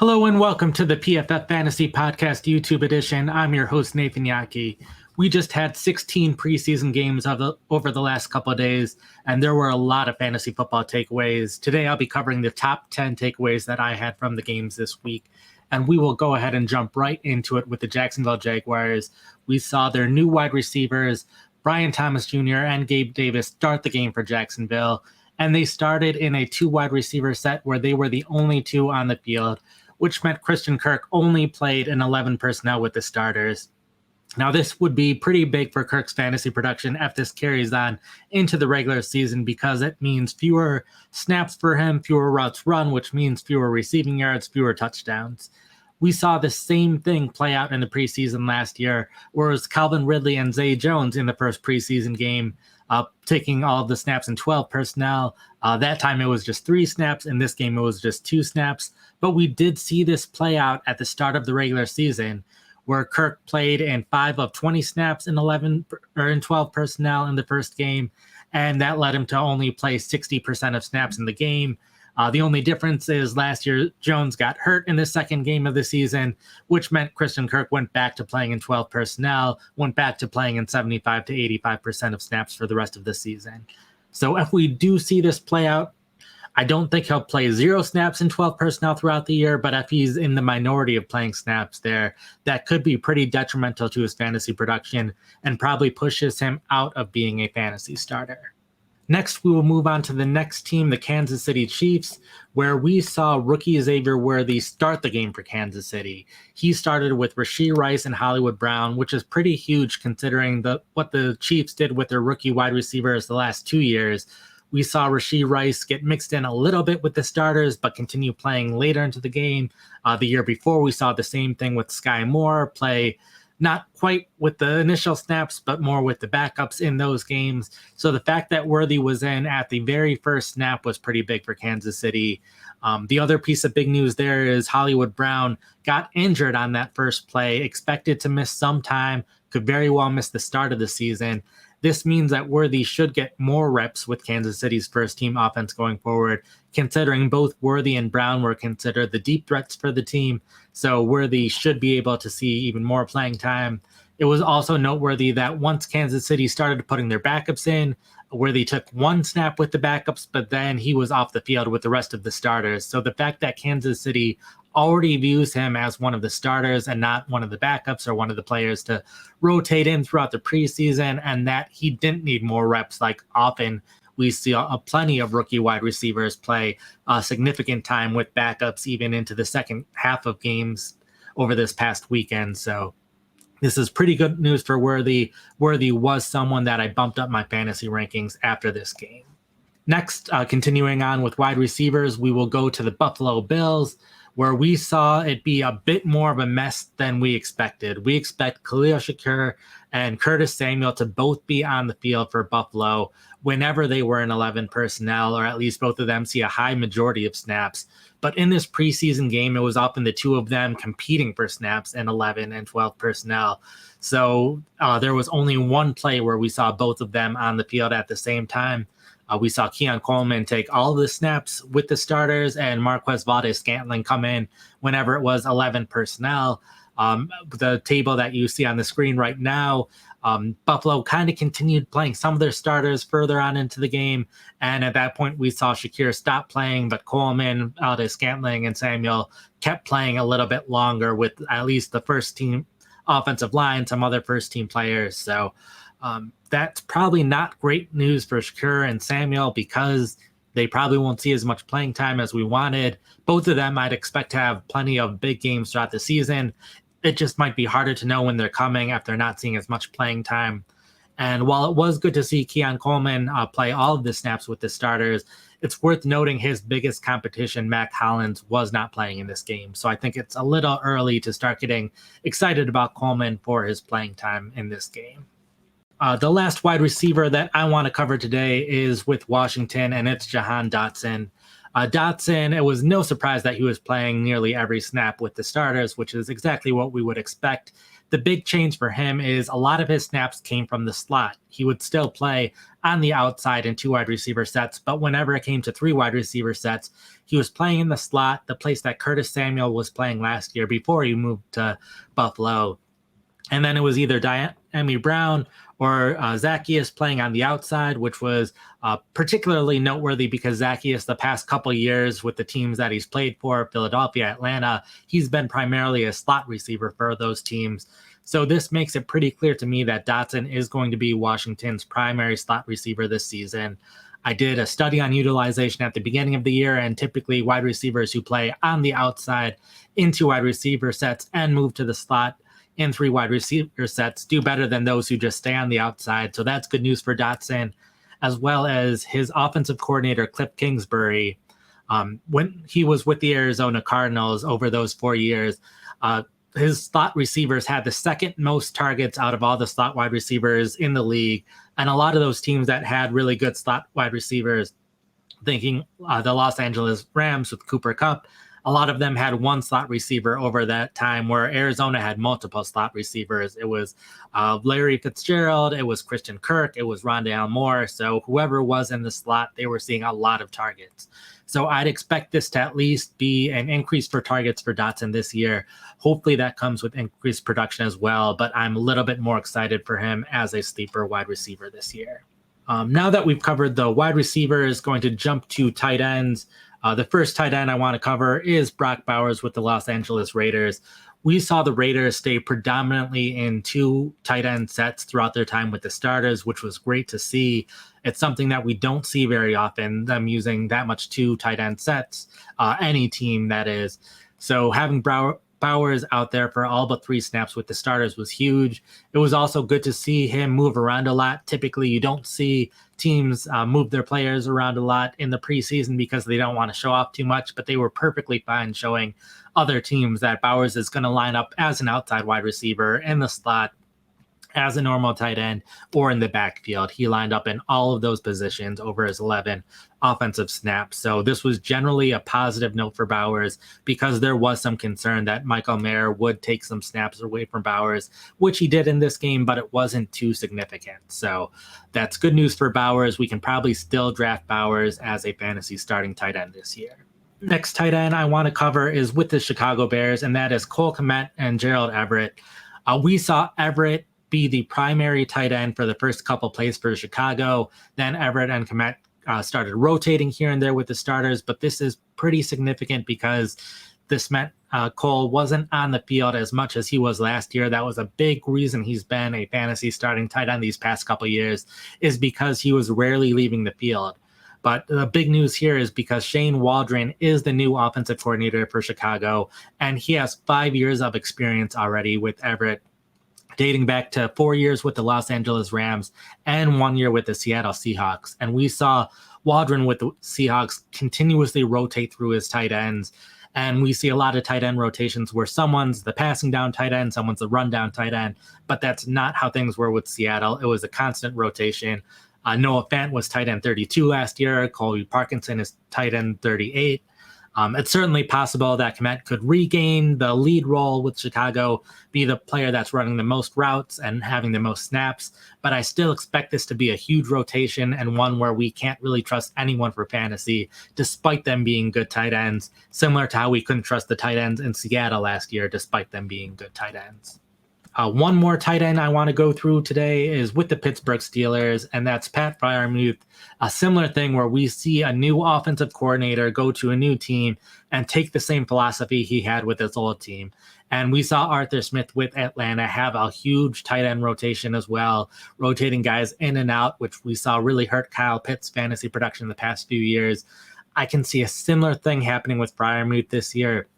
Hello and welcome to the PFF Fantasy Podcast YouTube edition. I'm your host, Nathan Jahnke. We just had 16 preseason games over the last couple of days, and there were a lot of fantasy football takeaways. Today, I'll be covering the top 10 takeaways that I had from the games this week, and we will go ahead and jump right into it with the Jacksonville Jaguars. We saw their new wide receivers, Brian Thomas Jr. and Gabe Davis, start the game for Jacksonville, and they started in a two wide receiver set where they were the only two on the field, which meant Christian Kirk only played in 11 personnel with the starters. Now, this would be pretty big for Kirk's fantasy production if this carries on into the regular season because it means fewer snaps for him, fewer routes run, which means fewer receiving yards, fewer touchdowns. We saw the same thing play out in the preseason last year, whereas Calvin Ridley and Zay Jones in the first preseason game, taking all of the snaps in 12 personnel. That time it was just 3 snaps. In this game, it was just 2 snaps. But we did see this play out at the start of the regular season, where Kirk played in 5 of 20 snaps in 12 personnel in the first game, and that led him to only play 60% of snaps in the game. The only difference is last year Jones got hurt in the second game of the season, which meant Christian Kirk went back to playing in 12 personnel, went back to playing in 75 to 85% of snaps for the rest of the season. So if we do see this play out, I don't think he'll play 0 snaps in 12 personnel throughout the year, but if he's in the minority of playing snaps there, that could be pretty detrimental to his fantasy production and probably pushes him out of being a fantasy starter. Next, we will move on to the next team, the Kansas City Chiefs, where we saw rookie Xavier Worthy start the game for Kansas City. He started with Rashee Rice and Hollywood Brown, which is pretty huge considering what the Chiefs did with their rookie wide receivers the last 2 years. We saw Rashee Rice get mixed in a little bit with the starters, but continue playing later into the game. The year before, we saw the same thing with Sky Moore, play not quite with the initial snaps, but more with the backups in those games. So the fact that Worthy was in at the very first snap was pretty big for Kansas City. The other piece of big news there is Hollywood Brown got injured on that first play, expected to miss some time, could very well miss the start of the season. This means that Worthy should get more reps with Kansas City's first-team offense going forward, considering both Worthy and Brown were considered the deep threats for the team, so Worthy should be able to see even more playing time. It was also noteworthy that once Kansas City started putting their backups in, Worthy took 1 snap with the backups, but then he was off the field with the rest of the starters. So the fact that Kansas City already views him as one of the starters and not one of the backups or one of the players to rotate in throughout the preseason, and that he didn't need more reps. Like often we see plenty of rookie wide receivers play significant time with backups even into the second half of games over this past weekend. So this is pretty good news for Worthy. Worthy was someone that I bumped up my fantasy rankings after this game. Next, continuing on with wide receivers, we will go to the Buffalo Bills, where we saw it be a bit more of a mess than we expected. We expect Khalil Shakir and Curtis Samuel to both be on the field for Buffalo whenever they were in 11 personnel, or at least both of them see a high majority of snaps. But in this preseason game, it was often the two of them competing for snaps in 11 and 12 personnel. So there was only one play where we saw both of them on the field at the same time. We saw Keon Coleman take all of the snaps with the starters and Marquez Valdes-Scantling come in whenever it was 11 personnel. The table that you see on the screen right now, Buffalo kind of continued playing some of their starters further on into the game. And at that point, we saw Shakir stop playing, but Coleman, Valdes-Scantling, and Samuel kept playing a little bit longer with at least the first team offensive line, some other first team players. So that's probably not great news for Shakir and Samuel because they probably won't see as much playing time as we wanted. Both of them I'd expect to have plenty of big games throughout the season. It just might be harder to know when they're coming after not seeing as much playing time. And while it was good to see Keon Coleman play all of the snaps with the starters, it's worth noting his biggest competition, Mac Hollins, was not playing in this game. So I think it's a little early to start getting excited about Coleman for his playing time in this game. The last wide receiver that I want to cover today is with Washington, and it's Jahan Dotson. Dotson, it was no surprise that he was playing nearly every snap with the starters, which is exactly what we would expect. The big change for him is a lot of his snaps came from the slot. He would still play on the outside in 2 wide receiver sets, but whenever it came to 3 wide receiver sets, he was playing in the slot, the place that Curtis Samuel was playing last year before he moved to Buffalo. And then it was either Diami Brown or Zacchaeus playing on the outside, which was particularly noteworthy because Zacchaeus, the past couple of years with the teams that he's played for, Philadelphia, Atlanta, he's been primarily a slot receiver for those teams. So this makes it pretty clear to me that Dotson is going to be Washington's primary slot receiver this season. I did a study on utilization at the beginning of the year, and typically wide receivers who play on the outside in 2 wide receiver sets and move to the slot in 3 wide receiver sets do better than those who just stay on the outside. So that's good news for Dotson, as well as his offensive coordinator, Cliff Kingsbury. When he was with the Arizona Cardinals over those 4 years, his slot receivers had the second most targets out of all the slot wide receivers in the league. And a lot of those teams that had really good slot wide receivers, thinking the Los Angeles Rams with Cooper Kupp, a lot of them had 1 slot receiver over that time, where Arizona had multiple slot receivers. It was Larry Fitzgerald, it was Christian Kirk, it was Rondale Moore. So whoever was in the slot, they were seeing a lot of targets. So I'd expect this to at least be an increase for targets for Dotson this year. Hopefully that comes with increased production as well, but I'm a little bit more excited for him as a sleeper wide receiver this year. Now that we've covered the wide receivers, going to jump to tight ends. The first tight end I want to cover is Brock Bowers with the Los Angeles Raiders. We saw the Raiders stay predominantly in 2 tight end sets throughout their time with the starters, which was great to see. It's something that we don't see very often, them using that much 2 tight end sets, any team that is. So having Bowers out there for all but 3 snaps with the starters was huge. It was also good to see him move around a lot. Typically, you don't see teams move their players around a lot in the preseason because they don't want to show off too much, but they were perfectly fine showing other teams that Bowers is going to line up as an outside wide receiver in the slot, as a normal tight end, or in the backfield. He lined up in all of those positions over his 11 offensive snaps. So this was generally a positive note for Bowers because there was some concern that Michael Mayer would take some snaps away from Bowers, which he did in this game, but it wasn't too significant. So that's good news for Bowers. We can probably still draft Bowers as a fantasy starting tight end this year. Next tight end I want to cover is with the Chicago Bears, and that is Cole Kmet and Gerald Everett. We saw Everett be the primary tight end for the first couple plays for Chicago. Then Everett and Kmet started rotating here and there with the starters, but this is pretty significant because this meant Cole wasn't on the field as much as he was last year. That was a big reason he's been a fantasy starting tight end these past couple years, is because he was rarely leaving the field. But the big news here is because Shane Waldron is the new offensive coordinator for Chicago, and he has 5 years of experience already with Everett, dating back to 4 years with the Los Angeles Rams and 1 year with the Seattle Seahawks. And we saw Waldron with the Seahawks continuously rotate through his tight ends. And we see a lot of tight end rotations where someone's the passing down tight end, someone's the run down tight end, but that's not how things were with Seattle. It was a constant rotation. Noah Fant was tight end 32 last year. Colby Parkinson is tight end 38. It's certainly possible that Kmet could regain the lead role with Chicago, be the player that's running the most routes and having the most snaps, but I still expect this to be a huge rotation and one where we can't really trust anyone for fantasy, despite them being good tight ends, similar to how we couldn't trust the tight ends in Seattle last year, despite them being good tight ends. One more tight end I want to go through today is with the Pittsburgh Steelers, and that's Pat Freiermuth. A similar thing where we see a new offensive coordinator go to a new team and take the same philosophy he had with his old team. And we saw Arthur Smith with Atlanta have a huge tight end rotation as well, rotating guys in and out, which we saw really hurt Kyle Pitts' fantasy production the past few years. I can see a similar thing happening with Freiermuth this year.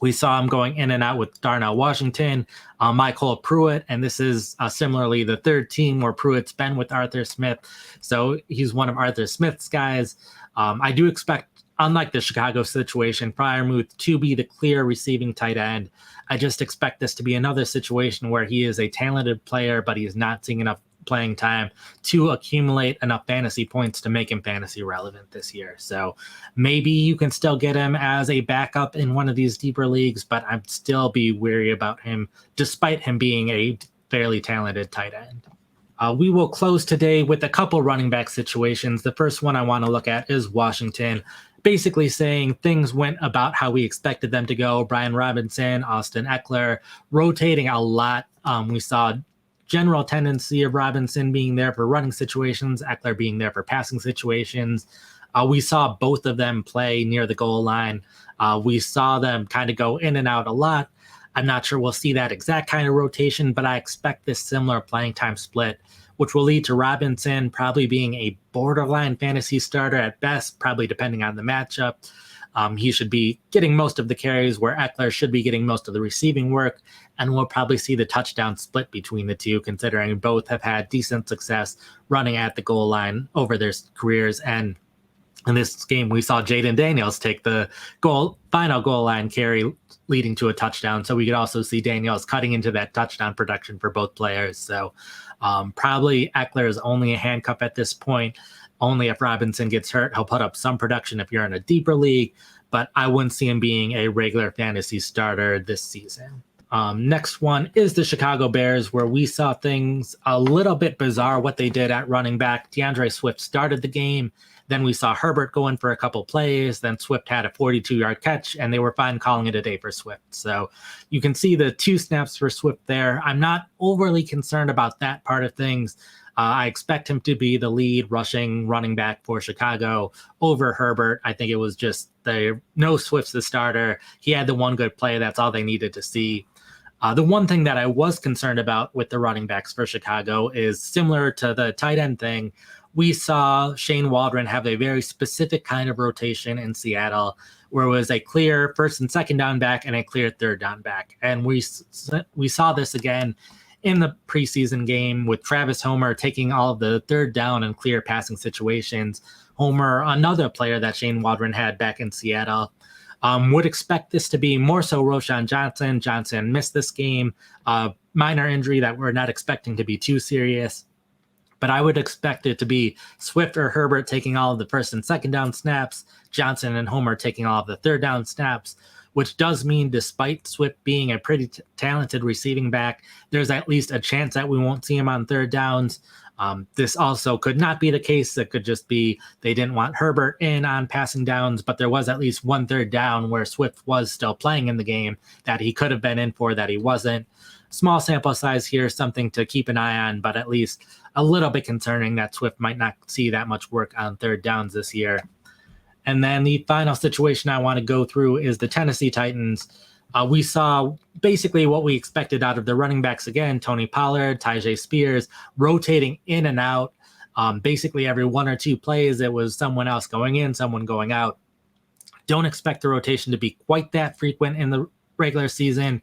We saw him going in and out with Darnell Washington, Michael Pruitt, and this is similarly the third team where Pruitt's been with Arthur Smith. So he's one of Arthur Smith's guys. I do expect, unlike the Chicago situation, Freiermuth to be the clear receiving tight end. I just expect this to be another situation where he is a talented player, but he's not seeing enough playing time to accumulate enough fantasy points to make him fantasy relevant this year. So maybe you can still get him as a backup in one of these deeper leagues, but I'd still be wary about him despite him being a fairly talented tight end. We will close today with a couple running back situations. The first one I want to look at is Washington, basically saying things went about how we expected them to go. Brian Robinson, Austin Eckler, rotating a lot. We saw general tendency of Robinson being there for running situations, Eckler being there for passing situations. We saw both of them play near the goal line. We saw them kind of go in and out a lot. I'm not sure we'll see that exact kind of rotation, but I expect this similar playing time split, which will lead to Robinson probably being a borderline fantasy starter at best, probably depending on the matchup. He should be getting most of the carries, where Eckler should be getting most of the receiving work, and we'll probably see the touchdown split between the two, considering both have had decent success running at the goal line over their careers. And in this game, we saw Jaden Daniels take the final goal line carry, leading to a touchdown. So we could also see Daniels cutting into that touchdown production for both players. So probably Eckler is only a handcuff at this point. Only if Robinson gets hurt, he'll put up some production if you're in a deeper league, but I wouldn't see him being a regular fantasy starter this season. Next one is the Chicago Bears, where we saw things a little bit bizarre what they did at running back. DeAndre Swift started the game. Then we saw Herbert go in for a couple plays. Then Swift had a 42-yard catch, and they were fine calling it a day for Swift. So you can see the 2 snaps for Swift there. I'm not overly concerned about that part of things. I expect him to be the lead rushing running back for Chicago over Herbert. I think it was just no Swift's the starter. He had the one good play. That's all they needed to see. The one thing that I was concerned about with the running backs for Chicago is similar to the tight end thing. We saw Shane Waldron have a very specific kind of rotation in Seattle, where it was a clear first and second down back and a clear third down back. And we saw this again in the preseason game with Travis Homer taking all of the third down and clear passing situations. Homer, another player that Shane Waldron had back in Seattle, would expect this to be more so Roschon Johnson. Johnson missed this game, minor injury that we're not expecting to be too serious. But I would expect it to be Swift or Herbert taking all of the first and second down snaps, Johnson and Homer taking all of the third down snaps, which does mean despite Swift being a pretty talented receiving back, there's at least a chance that we won't see him on third downs. This also could not be the case. It could just be they didn't want Herbert in on passing downs, but there was at least one third down where Swift was still playing in the game that he could have been in for that he wasn't. Small sample size here, something to keep an eye on, but at least a little bit concerning that Swift might not see that much work on third downs this year. And then the final situation I want to go through is the Tennessee Titans. We saw basically what we expected out of the running backs again, Tony Pollard, Tyjae Spears, rotating in and out. Basically every 1 or 2 plays, it was someone else going in, someone going out. Don't expect the rotation to be quite that frequent in the regular season,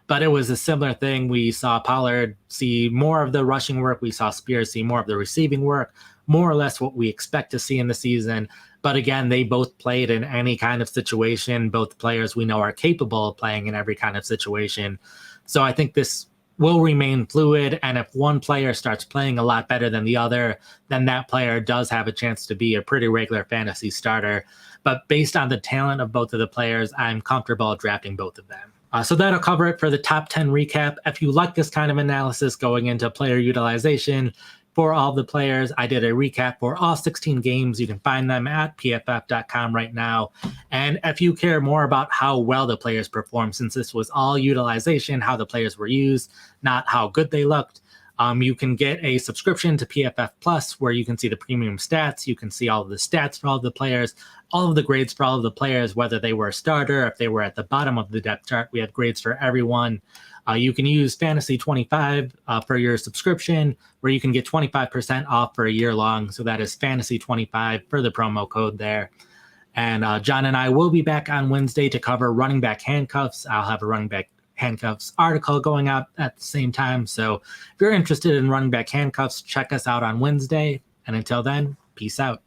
but it was a similar thing. We saw Pollard see more of the rushing work. We saw Spears see more of the receiving work, more or less what we expect to see in the season. But again, they both played in any kind of situation. Both players we know are capable of playing in every kind of situation. So I think this will remain fluid. And if one player starts playing a lot better than the other, then that player does have a chance to be a pretty regular fantasy starter. But based on the talent of both of the players, I'm comfortable drafting both of them. So that'll cover it for the top 10 recap. If you like this kind of analysis going into player utilization for all the players, I did a recap for all 16 games. You can find them at pff.com right now. And if you care more about how well the players performed, since this was all utilization, how the players were used, not how good they looked, you can get a subscription to PFF Plus, where you can see the premium stats. You can see all of the stats for all of the players, all of the grades for all of the players, whether they were a starter, if they were at the bottom of the depth chart. We have grades for everyone. You can use Fantasy 25 for your subscription, where you can get 25% off for a year long. So that is Fantasy 25 for the promo code there. And John and I will be back on Wednesday to cover running back handcuffs. I'll have a running back handcuffs article going out at the same time. So if you're interested in running back handcuffs, check us out on Wednesday. And until then, peace out.